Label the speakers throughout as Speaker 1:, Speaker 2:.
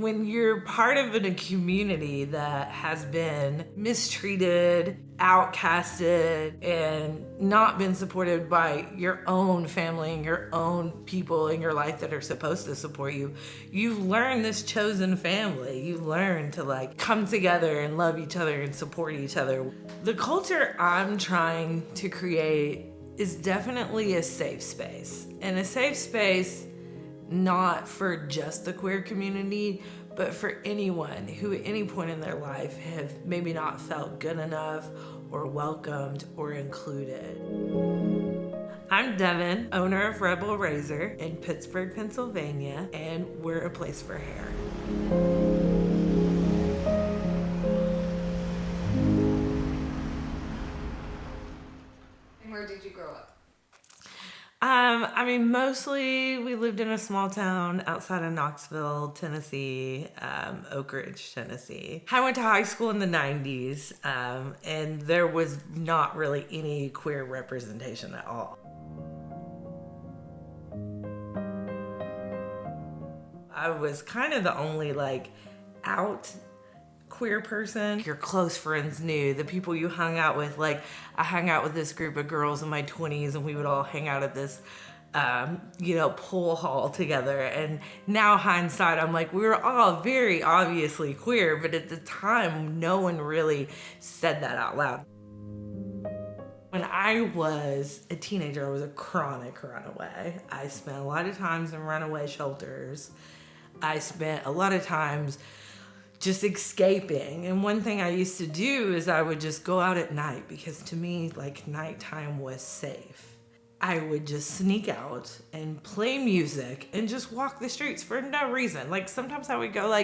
Speaker 1: When you're part of a community that has been mistreated, outcasted, and not been supported by your own family and your own people in your life that are supposed to support you, you've learned this chosen family. You learn to like come together and love each other and support each other. The culture I'm trying to create is definitely a safe space, and a safe space not for just the queer community, but for anyone who at any point in their life have maybe not felt good enough or welcomed or included. I'm Devan, owner of Rebel Razor in Pittsburgh, Pennsylvania, and we're a place for hair.
Speaker 2: And where did you grow up?
Speaker 1: Mostly we lived in a small town outside of Knoxville, Tennessee, Oak Ridge, Tennessee. I went to high school in the 90s, and there was not really any queer representation at all. I was kind of the only out queer person your close friends knew. The people you hung out with, I hung out with this group of girls in my 20s, and we would all hang out at this pool hall together. And now hindsight, I'm like, we were all very obviously queer, but at the time no one really said that out loud. When I was a teenager, I was a chronic runaway. I spent a lot of times in runaway shelters. I spent a lot of times just escaping. And one thing I used to do is I would just go out at night, because to me, nighttime was safe. I would just sneak out and play music and just walk the streets for no reason. Sometimes I would go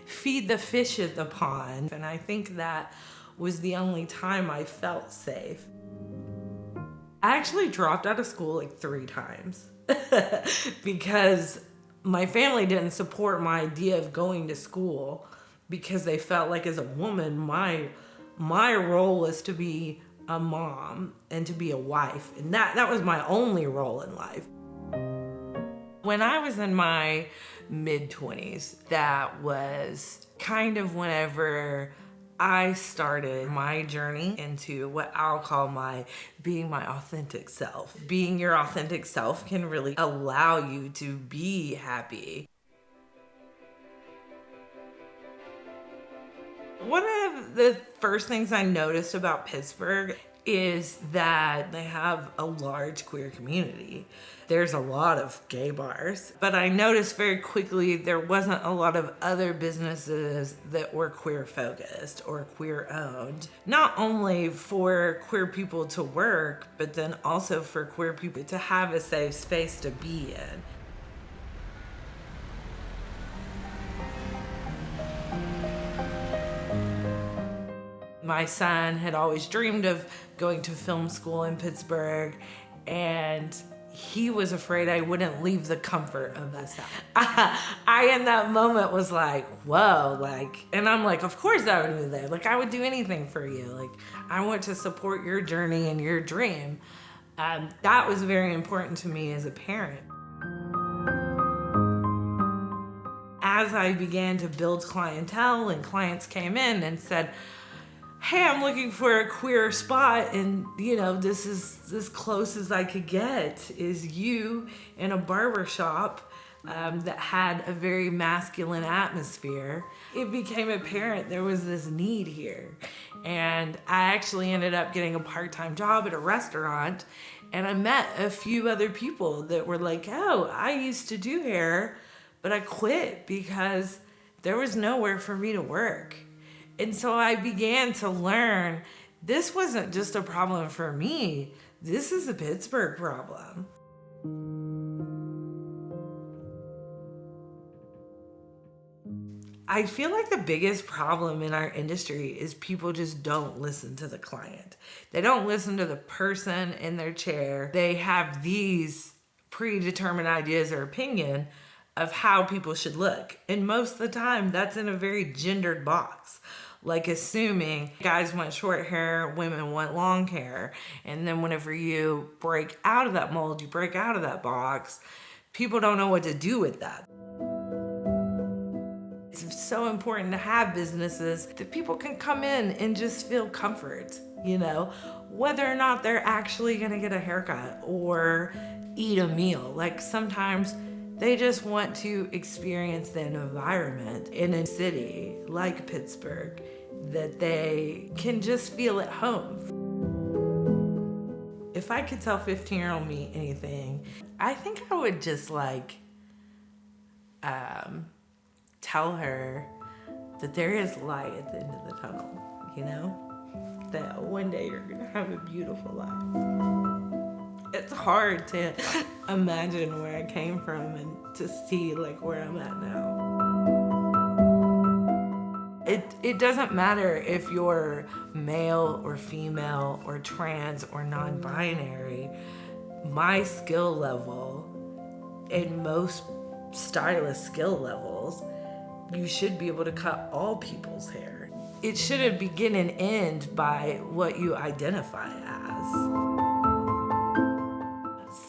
Speaker 1: feed the fish at the pond. And I think that was the only time I felt safe. I actually dropped out of school 3 times because my family didn't support my idea of going to school, because they felt like as a woman, my role was to be a mom and to be a wife. And that was my only role in life. When I was in my mid-20s, that was kind of whenever I started my journey into what I'll call being my authentic self. Being your authentic self can really allow you to be happy. One of the first things I noticed about Pittsburgh is that they have a large queer community. There's a lot of gay bars, but I noticed very quickly there wasn't a lot of other businesses that were queer focused or queer owned. Not only for queer people to work, but then also for queer people to have a safe space to be in. My son had always dreamed of going to film school in Pittsburgh, and he was afraid I wouldn't leave the comfort of this house. I in that moment was like, whoa, and I'm like, of course I would do that. I would do anything for you. I want to support your journey and your dream. That was very important to me as a parent. As I began to build clientele and clients came in and said, hey, I'm looking for a queer spot, and this is as close as I could get is you in a barber shop that had a very masculine atmosphere. It became apparent there was this need here. And I actually ended up getting a part-time job at a restaurant, and I met a few other people that were like, oh, I used to do hair, but I quit because there was nowhere for me to work. And so I began to learn this wasn't just a problem for me. This is a Pittsburgh problem. I feel like the biggest problem in our industry is people just don't listen to the client. They don't listen to the person in their chair. They have these predetermined ideas or opinion of how people should look. And most of the time, that's in a very gendered box. Assuming guys want short hair, women want long hair. And then whenever you break out of that mold, you break out of that box, people don't know what to do with that. It's so important to have businesses that people can come in and just feel comfort, whether or not they're actually gonna get a haircut or eat a meal. Like sometimes they just want to experience the environment in a city like Pittsburgh that they can just feel at home. If I could tell 15-year-old me anything, I think I would just tell her that there is light at the end of the tunnel, that one day you're gonna have a beautiful life. It's hard to imagine where I came from and to see where I'm at now. It doesn't matter if you're male or female or trans or non-binary. My skill level and most stylist skill levels, you should be able to cut all people's hair. It shouldn't begin and end by what you identify as.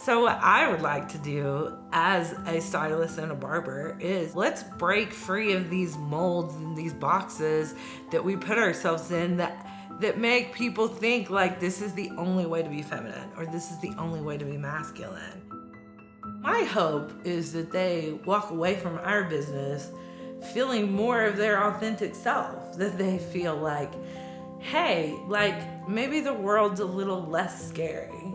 Speaker 1: So what I would like to do as a stylist and a barber is let's break free of these molds and these boxes that we put ourselves in that make people think this is the only way to be feminine or this is the only way to be masculine. My hope is that they walk away from our business feeling more of their authentic self, that they feel hey, maybe the world's a little less scary.